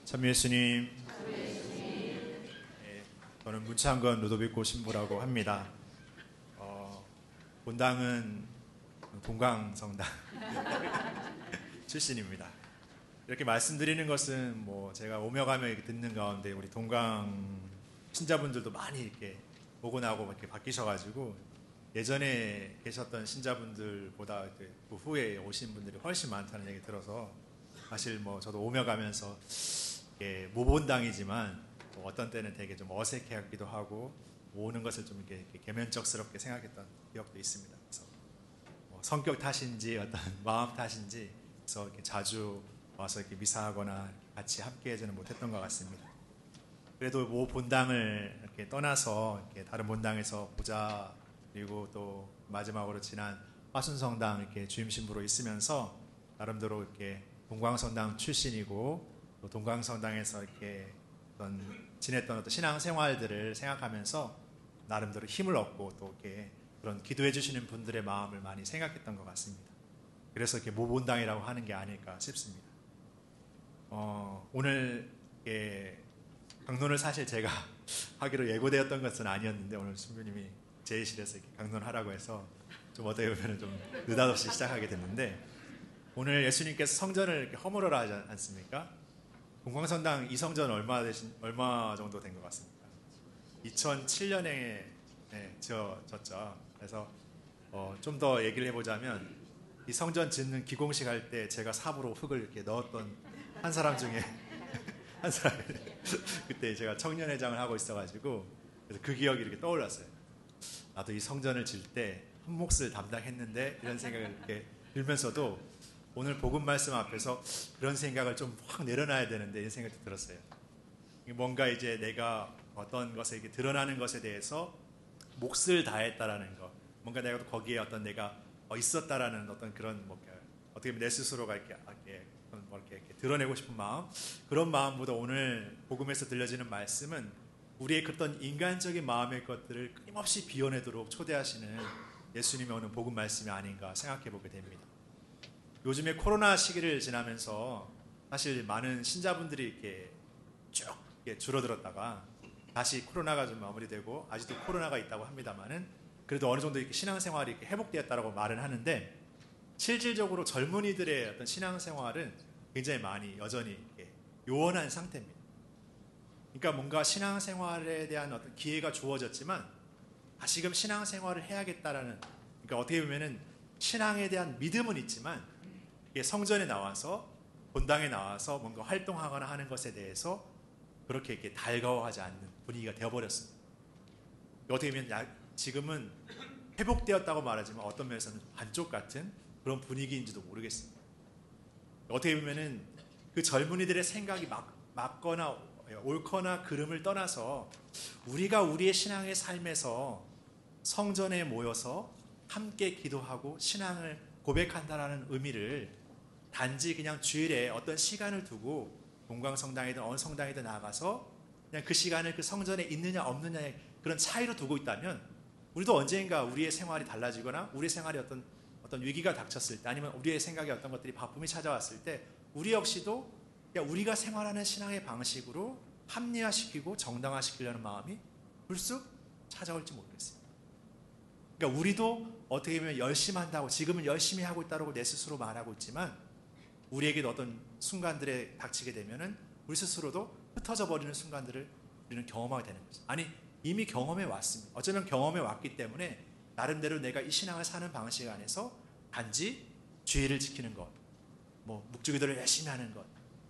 참 예수님, 예, 저는 문창건 루도비코 신부라고 합니다. 본당은 동강성당 출신입니다. 이렇게 말씀드리는 것은 제가 오며 가며 이렇게 듣는 가운데 우리 동강 신자분들도 많이 이렇게 오고 나고 이렇게 바뀌셔가지고 예전에 계셨던 신자분들보다 그 후에 오신 분들이 훨씬 많다는 얘기 들어서 사실 저도 오며 가면서 모본당이지만 어떤 때는 되게 좀 어색해하기도 하고 오는 것을 좀 이렇게 계면적스럽게 생각했던 기억도 있습니다. 그래서 성격 탓인지 어떤 마음 탓인지 그래서 이렇게 자주 와서 이렇게 미사하거나 같이 함께하지는 못했던 것 같습니다. 그래도 모 본당을 이렇게 떠나서 이렇게 다른 본당에서 보자 그리고 또 마지막으로 지난 화순성당 이렇게 주임 신부로 있으면서 나름대로 이렇게 동광성당 출신이고 또 동광성당에서 이렇게 지냈던 어떤 신앙 생활들을 생각하면서 나름대로 힘을 얻고 또 이렇게 그런 기도해 주시는 분들의 마음을 많이 생각했던 것 같습니다. 그래서 이렇게 모본당이라고 하는 게 아닐까 싶습니다. 오늘 강론을 사실 제가 하기로 예고되었던 것은 아니었는데 오늘 신부님이 제의실에서 이렇게 강론하라고 해서 좀 어떻게 보면 좀 느닷없이 시작하게 됐는데 오늘 예수님께서 성전을 이렇게 허물어라 하지 않습니까? 동광성당 이 성전 얼마 정도 된 것 같습니까? 2007년에 지어졌죠. 그래서 좀 더 얘기를 해보자면 이 성전 짓는 기공식 할 때 제가 삽으로 흙을 이렇게 넣었던 한 사람 중에 한 사람 그때 제가 청년회장을 하고 있어가지고 그래서 그 기억이 이렇게 떠올랐어요. 나도 이 성전을 질 때 한 몫을 담당했는데 이런 생각을 이렇게 들면서도 오늘 복음 말씀 앞에서 그런 생각을 좀 확 내려놔야 되는데 이런 생각이 들었어요. 뭔가 이제 내가 어떤 것에 이렇게 드러나는 것에 대해서 몫을 다했다라는 것, 뭔가 내가 거기에 어떤 내가 있었다라는 어떤 그런 어떻게 보면 내 스스로가 이렇게 드러내고 싶은 마음, 그런 마음보다 오늘 복음에서 들려지는 말씀은 우리의 그런 인간적인 마음의 것들을 끊임없이 비워내도록 초대하시는 예수님의 오늘 복음 말씀이 아닌가 생각해 보게 됩니다. 요즘에 코로나 시기를 지나면서 사실 많은 신자분들이 이렇게 쭉 줄어들었다가 다시 코로나가 좀 마무리되고 아직도 코로나가 있다고 합니다만은 그래도 어느 정도 이렇게 신앙생활이 이렇게 회복되었다라고 말은 하는데 실질적으로 젊은이들의 어떤 신앙생활은 굉장히 많이 여전히 이렇게 요원한 상태입니다. 그러니까 뭔가 신앙생활에 대한 어떤 기회가 주어졌지만 다시금 신앙생활을 해야겠다라는, 그러니까 어떻게 보면은 신앙에 대한 믿음은 있지만 성전에 나와서 본당에 나와서 뭔가 활동하거나 하는 것에 대해서 그렇게 이렇게 달가워하지 않는 분위기가 되어버렸습니다. 어떻게 보면 지금은 회복되었다고 말하지만 어떤 면에서는 반쪽 같은 그런 분위기인지도 모르겠습니다. 어떻게 보면은 그 젊은이들의 생각이 맞거나 옳거나 그름을 떠나서 우리가 우리의 신앙의 삶에서 성전에 모여서 함께 기도하고 신앙을 고백한다라는 의미를 단지 그냥 주일에 어떤 시간을 두고 동광성당이든 어느 성당이든 나가서 그냥 그 시간을 그 성전에 있느냐 없느냐의 그런 차이로 두고 있다면 우리도 언젠가 우리의 생활이 달라지거나 우리의 생활에 어떤 위기가 닥쳤을 때 아니면 우리의 생각에 어떤 것들이 바쁨이 찾아왔을 때 우리 역시도 우리가 생활하는 신앙의 방식으로 합리화시키고 정당화시키려는 마음이 불쑥 찾아올지 모르겠습니다. 그러니까 우리도 어떻게 보면 열심히 한다고 지금은 열심히 하고 있다고 내 스스로 말하고 있지만 우리에게도 어떤 순간들에 닥치게 되면은 우리 스스로도 흩어져 버리는 순간들을 우리는 경험하게 되는 거죠. 아니 이미 경험해 왔습니다. 어쩌면 경험해 왔기 때문에 나름대로 내가 이 신앙을 사는 방식 안에서 단지 주의를 지키는 것, 묵주기도를 열심히 하는 것,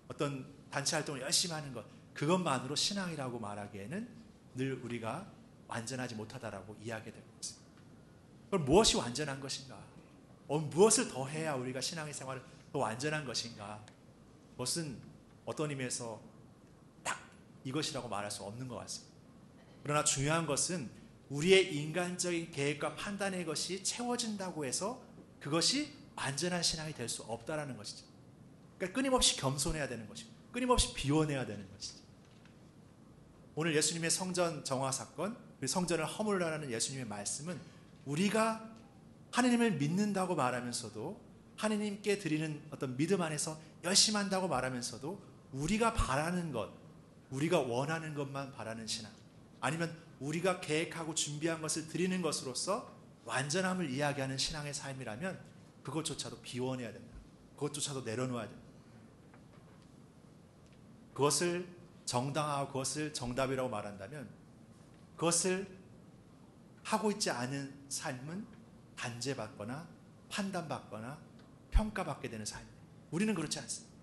어떤 단체 활동을 열심히 하는 것, 그것만으로 신앙이라고 말하기에는 늘 우리가 완전하지 못하다라고 이야기하게 되는 것입니다. 그럼 무엇이 완전한 것인가? 무엇을 더 해야 우리가 신앙의 생활을 더 완전한 것인가? 그것은 어떤 의미에서 딱 이것이라고 말할 수 없는 것 같습니다. 그러나 중요한 것은 우리의 인간적인 계획과 판단의 것이 채워진다고 해서 그것이 완전한 신앙이 될 수 없다라는 것이죠. 그러니까 끊임없이 겸손해야 되는 것이고 끊임없이 비워내야 되는 것이죠. 오늘 예수님의 성전 정화 사건, 성전을 허물라는 예수님의 말씀은 우리가 하나님을 믿는다고 말하면서도 하나님께 드리는 어떤 믿음 안에서 열심히 한다고 말하면서도 우리가 바라는 것, 우리가 원하는 것만 바라는 신앙, 아니면 우리가 계획하고 준비한 것을 드리는 것으로서 완전함을 이야기하는 신앙의 삶이라면 그것조차도 비워내야 된다. 그것조차도 내려놓아야 된다. 그것을 정당하고 그것을 정답이라고 말한다면 그것을 하고 있지 않은 삶은 단죄받거나 판단받거나 평가받게 되는 삶이에요. 우리는 그렇지 않습니다.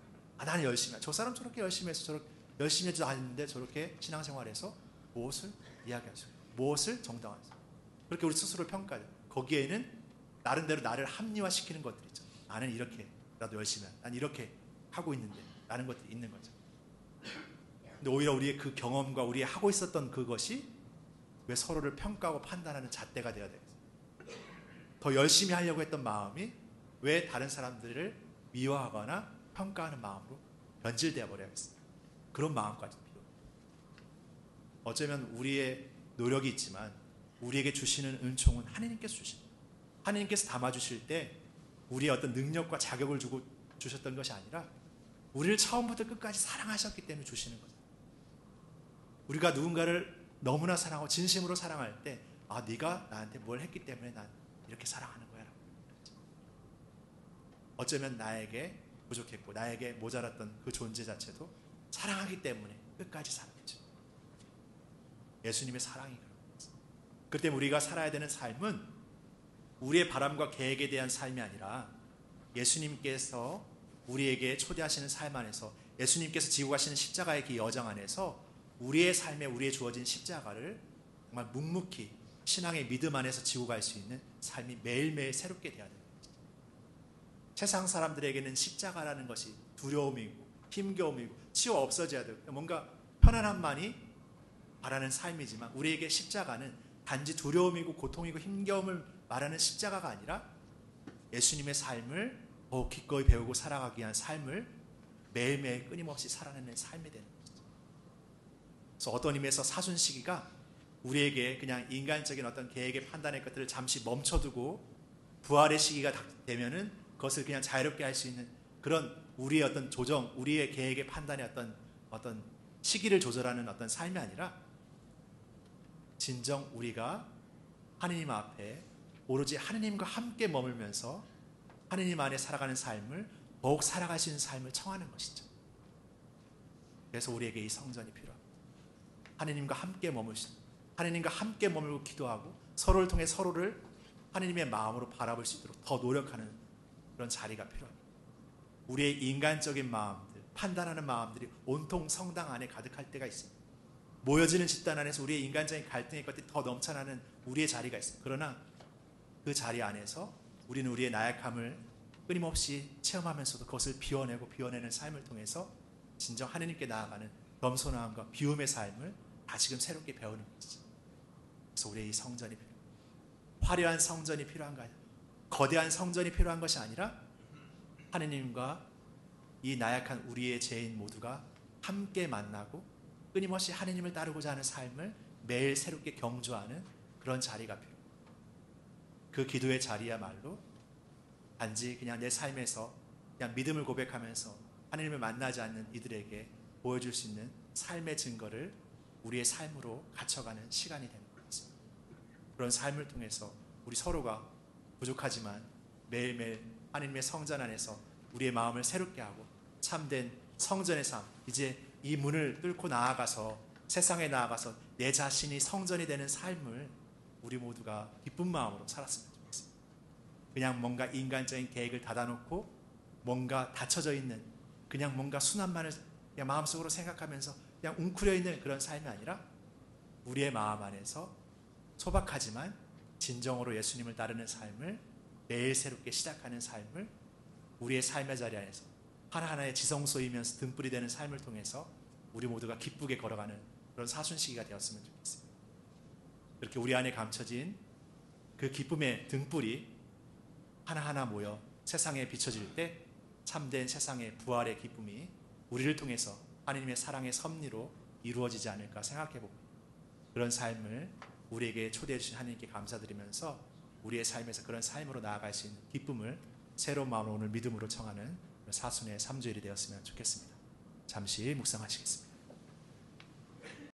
나는 열심히, 저 사람 저렇게 열심히 해서 저렇게 열심히 해도 아닌데 저렇게 신앙생활에서 무엇을 이야기하죠? 무엇을 정당화하죠? 그렇게 우리 스스로 평가해요. 거기에는 나름대로 나를 합리화시키는 것들이 있죠. 나는 이렇게 나도 열심히 해. 난 이렇게 하고 있는데 라는 것들이 있는 거죠. 근데 오히려 우리의 그 경험과 우리의 하고 있었던 그것이 왜 서로를 평가하고 판단하는 잣대가 되어야 되겠어요? 더 열심히 하려고 했던 마음이 왜 다른 사람들을 미워하거나 평가하는 마음으로 변질되어 버려야겠어요? 그런 마음까지 필요해요. 어쩌면 우리의 노력이 있지만 우리에게 주시는 은총은 하나님께서 주십니다. 하나님께서 담아주실 때 우리의 어떤 능력과 자격을 주고 주셨던 것이 아니라 우리를 처음부터 끝까지 사랑하셨기 때문에 주시는 거죠. 우리가 누군가를 너무나 사랑하고 진심으로 사랑할 때 네가 나한테 뭘 했기 때문에 난 이렇게 사랑하는 거야. 어쩌면 나에게 부족했고 나에게 모자랐던 그 존재 자체도 사랑하기 때문에 끝까지 사랑했죠. 예수님의 사랑이 그런 거죠. 그렇기 때문에 우리가 살아야 되는 삶은 우리의 바람과 계획에 대한 삶이 아니라 예수님께서 우리에게 초대하시는 삶 안에서 예수님께서 지고 가시는 십자가의 그 여정 안에서 우리의 삶에 우리의 주어진 십자가를 정말 묵묵히 신앙의 믿음 안에서 지고 갈 수 있는 삶이 매일매일 새롭게 되어야 됩니다. 세상 사람들에게는 십자가라는 것이 두려움이고 힘겨움이고 치워 없어져야 되고 뭔가 편안함만이 바라는 삶이지만 우리에게 십자가는 단지 두려움이고 고통이고 힘겨움을 말하는 십자가가 아니라 예수님의 삶을 더 기꺼이 배우고 살아가기 위한 삶을 매일매일 끊임없이 살아내는 삶이 되는 것이죠. 그래서 어떤 의미에서 사순 시기가 우리에게 그냥 인간적인 어떤 계획의 판단의 것들을 잠시 멈춰두고 부활의 시기가 되면은 그것을 그냥 자유롭게 할 수 있는 그런 우리의 어떤 조정, 우리의 계획의 판단의 어떤 시기를 조절하는 어떤 삶이 아니라 진정 우리가 하느님 앞에 오로지 하느님과 함께 머물면서 하느님 안에 살아가는 삶을 더욱 살아갈 수 있는 삶을 청하는 것이죠. 그래서 우리에게 이 성전이 필요합니다. 하느님과 함께 머물시는, 하느님과 함께 머물고 기도하고 서로를 통해 서로를 하느님의 마음으로 바라볼 수 있도록 더 노력하는 그런 자리가 필요합니다. 우리의 인간적인 마음들, 판단하는 마음들이 온통 성당 안에 가득할 때가 있습니다. 모여지는 집단 안에서 우리의 인간적인 갈등의 것들이 더 넘쳐나는 우리의 자리가 있습니다. 그러나 그 자리 안에서 우리는 우리의 나약함을 끊임없이 체험하면서도 그것을 비워내는 삶을 통해서 진정 하느님께 나아가는 겸손함과 비움의 삶을 다시금 새롭게 배우는 것이죠. 그래서 우리의 이 성전이 필요합니다. 화려한 성전이 필요한 거 아니라 거대한 성전이 필요한 것이 아니라 하느님과 이 나약한 우리의 죄인 모두가 함께 만나고 끊임없이 하느님을 따르고자 하는 삶을 매일 새롭게 경주하는 그런 자리가 필요합니다. 그 기도의 자리야말로 단지 그냥 내 삶에서 그냥 믿음을 고백하면서 하느님을 만나지 않는 이들에게 보여줄 수 있는 삶의 증거를 우리의 삶으로 갖춰가는 시간이 되는 것 같습니다. 그런 삶을 통해서 우리 서로가 부족하지만 매일매일 하느님의 성전 안에서 우리의 마음을 새롭게 하고 참된 성전의 삶, 이제 이 문을 뚫고 나아가서 세상에 나아가서 내 자신이 성전이 되는 삶을 우리 모두가 기쁜 마음으로 살았으면 좋겠습니다. 그냥 뭔가 인간적인 계획을 닫아놓고 뭔가 닫혀져 있는 그냥 뭔가 순환만을 그냥 마음속으로 생각하면서 그냥 웅크려 있는 그런 삶이 아니라 우리의 마음 안에서 소박하지만 진정으로 예수님을 따르는 삶을 매일 새롭게 시작하는 삶을 우리의 삶의 자리 안에서 하나하나의 지성소이면서 등불이 되는 삶을 통해서 우리 모두가 기쁘게 걸어가는 그런 사순시기가 되었으면 좋겠습니다. 그렇게 우리 안에 감춰진 그 기쁨의 등불이 하나하나 모여 세상에 비춰질 때 참된 세상의 부활의 기쁨이 우리를 통해서 하나님의 사랑의 섭리로 이루어지지 않을까 생각해 봅니다. 그런 삶을 우리에게 초대해 주신 하나님께 감사드리면서 우리의 삶에서 그런 삶으로 나아갈 수 있는 기쁨을 새로운 마음으로 오늘 믿음으로 청하는 사순의 3주일이 되었으면 좋겠습니다. 잠시 묵상하시겠습니다.